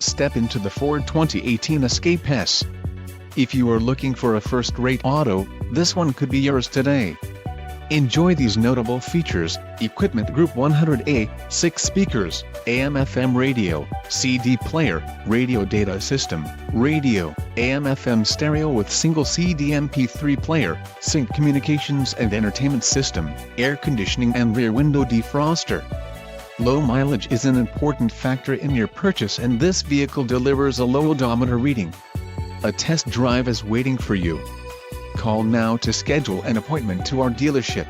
Step into the Ford 2018 Escape S. If you are looking for a first-rate auto, this one could be yours today. Enjoy these notable features: equipment group 100A, 6 speakers, AM/FM radio, CD player, radio data system, radio, AM/FM stereo with single CD MP3 player, sync communications and entertainment system, air conditioning and rear window defroster. Low mileage is an important factor in your purchase, and this vehicle delivers a low odometer reading. A test drive is waiting for you. Call now to schedule an appointment to our dealership.